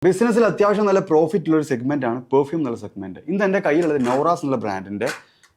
ബിസിനസ്സിൽ അത്യാവശ്യം നല്ല പ്രോഫിറ്റ് ഉള്ള ഒരു സെഗ്മെന്റ് ആണ് പെർഫ്യൂം എന്നുള്ള സെഗ്മെന്റ്. ഇന്ന് എൻ്റെ കയ്യിലുള്ളത് നൗറാസ് എന്നുള്ള ബ്രാൻഡിന്റെ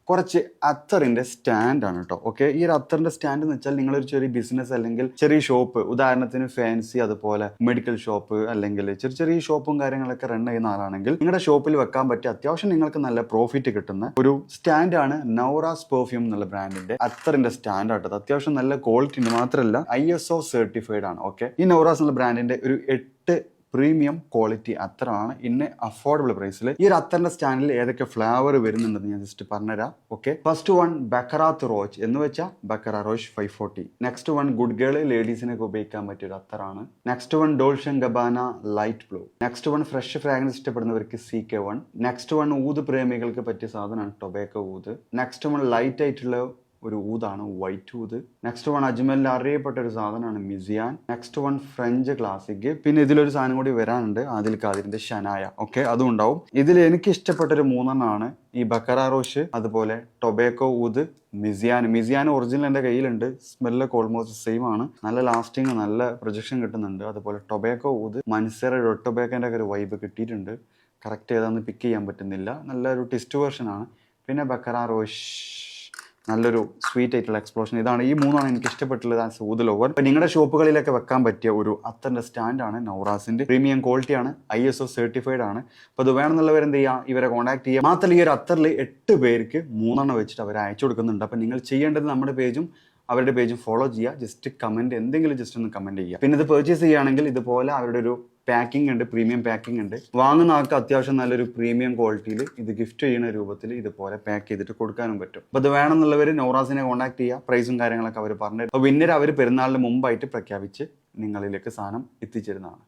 കുറച്ച് അത്തറിന്റെ സ്റ്റാൻഡ് ആണ് കേട്ടോ. ഓക്കെ, ഈ ഒരു അത്തറിന്റെ സ്റ്റാൻഡ് എന്ന് വെച്ചാൽ നിങ്ങളൊരു ചെറിയ ബിസിനസ് അല്ലെങ്കിൽ ചെറിയ ഷോപ്പ്, ഉദാഹരണത്തിന് ഫാൻസി, അതുപോലെ മെഡിക്കൽ ഷോപ്പ് അല്ലെങ്കിൽ ചെറിയ ഷോപ്പും കാര്യങ്ങളൊക്കെ റൺ ചെയ്യുന്ന ആളാണെങ്കിൽ നിങ്ങളുടെ ഷോപ്പിൽ വെക്കാൻ പറ്റിയ അത്യാവശ്യം നിങ്ങൾക്ക് നല്ല പ്രോഫിറ്റ് കിട്ടുന്ന ഒരു സ്റ്റാൻഡ് ആണ് നൗറാസ് പെർഫ്യൂം എന്നുള്ള ബ്രാൻഡിന്റെ അത്തറിന്റെ സ്റ്റാൻഡ് ആട്ടത്. അത്യാവശ്യം നല്ല ക്വാളിറ്റി ഉണ്ട്, മാത്രമല്ല ISO സർട്ടിഫൈഡ് ആണ്. ഓക്കെ, ഈ നൗറാസ് എന്നുള്ള ബ്രാൻഡിന്റെ ഒരു 8 പ്രീമിയം ക്വാളിറ്റി അത്തറാണ് ഇന്ന് അഫോർഡബിൾ പ്രൈസിൽ. ഈ ഒരു അത്തറിന്റെ സ്റ്റാൻഡിൽ ഏതൊക്കെ ഫ്ലേവർ വരുന്നുണ്ടെന്ന് ഞാൻ ജസ്റ്റ് പറഞ്ഞുതരാം. Okay, first one Baccarat Rouge എന്ന് വെച്ചാൽ Baccarat Rouge 540. Next one good girl, ലേഡീസിനൊക്കെ ഉപയോഗിക്കാൻ പറ്റിയ ഒരു അത്തറാണ്. Next one Dolce Gabbana light blue. Next one fresh fragrance ഇഷ്ടപ്പെടുന്നവർക്ക് CK1. നെക്സ്റ്റ് വൺ ഊത് പ്രേമികൾക്ക് പറ്റിയ സാധനമാണ് ടൊബാക്കോ ഊത്. നെക്സ്റ്റ് വൺ ലൈറ്റ് ആയിട്ടുള്ള ഒരു ഊതാണ് വൈറ്റ് ഊത്. നെക്സ്റ്റ് വൺ അജ്മലിൽ അറിയപ്പെട്ട ഒരു സാധനമാണ് മിസിയാൻ. Next one French classic. പിന്നെ ഇതിലൊരു സാധനം കൂടി വരാനുണ്ട്, ആദിൽ ഖാദിറിന്റെ ഷനായ. ഓക്കെ, അതും ഉണ്ടാവും. ഇതിൽ എനിക്ക് ഇഷ്ടപ്പെട്ട ഒരു 3 ഈ ബക്കറ റോഷ്, അതുപോലെ ടൊബാക്കോ ഊത്, മിസിയാൻ ഒറിജിനൽ എൻ്റെ കയ്യിലുണ്ട്. സ്മെല്ലൊക്കെ ഓൾമോസ്റ്റ് സെയിം ആണ്. നല്ല ലാസ്റ്റിങ്, നല്ല പ്രൊജക്ഷൻ കിട്ടുന്നുണ്ട്. അതുപോലെ ടൊബാക്കോ ഊത് മൻസറ ടൊബാക്കോൻ്റെ ഒക്കെ ഒരു വൈബ് കിട്ടിയിട്ടുണ്ട്. കറക്റ്റ് ഏതാണെന്ന് പിക്ക് ചെയ്യാൻ പറ്റുന്നില്ല. നല്ലൊരു ടെസ്റ്റ് വേർഷൻ ആണ്. പിന്നെ ബക്കറ റോഷ് നല്ലൊരു സ്വീറ്റ് ആയിട്ടുള്ള എക്സ്പ്ലോഷൻ. ഇതാണ്, ഈ 3 എനിക്ക് ഇഷ്ടപ്പെട്ടുള്ളത് ആസ് ഊത് ലവർ. അപ്പോൾ നിങ്ങളുടെ ഷോപ്പുകളിലൊക്കെ വെക്കാൻ പറ്റിയ ഒരു അത്തറിന്റെ സ്റ്റാൻഡാണ് നൗറാസിന്റെ. പ്രീമിയം ക്വാളിറ്റിയാണ്, ISO സർട്ടിഫൈഡ് ആണ്. അപ്പോൾ അത് വേണമെന്നുള്ളവർ എന്ത് ചെയ്യുക, ഇവരെ കോൺടാക്ട് ചെയ്യുക. മാത്രമല്ല ഈ ഒരു അത്തറിൽ 8 പേർക്ക് 3 വെച്ചിട്ട് അവർ അയച്ചു കൊടുക്കുന്നുണ്ട്. അപ്പോൾ നിങ്ങൾ ചെയ്യേണ്ടത് നമ്മുടെ പേജും അവരുടെ പേജും ഫോളോ ചെയ്യുക. ജസ്റ്റ് കമൻറ്റ്, എന്തെങ്കിലും ജസ്റ്റ് ഒന്ന് കമൻറ്റ് ചെയ്യുക. പിന്നെ ഇത് പർച്ചേസ് ചെയ്യുകയാണെങ്കിൽ ഇതുപോലെ അവരുടെ ഒരു പാക്കിംഗ് ഉണ്ട്, പ്രീമിയം പാക്കിംഗ് ഉണ്ട്. വാങ്ങുന്ന ആൾക്ക് അത്യാവശ്യം നല്ലൊരു പ്രീമിയം ക്വാളിറ്റിയിൽ ഇത് ഗിഫ്റ്റ് ചെയ്യുന്ന രൂപത്തിൽ ഇതുപോലെ പാക്ക് ചെയ്തിട്ട് കൊടുക്കാനും പറ്റും. അപ്പോൾ അത് വേണമെന്നുള്ളവർ നൗറാസിനെ കോൺടാക്ട് ചെയ്യുക. പ്രൈസും കാര്യങ്ങളൊക്കെ അവർ പറഞ്ഞു. അപ്പോൾ വിന്നർ അവർ പെരുന്നാളിന് മുമ്പായിട്ട് പ്രഖ്യാപിച്ച് നിങ്ങളിലേക്ക് സാധനം എത്തിച്ചിരുന്നതാണ്.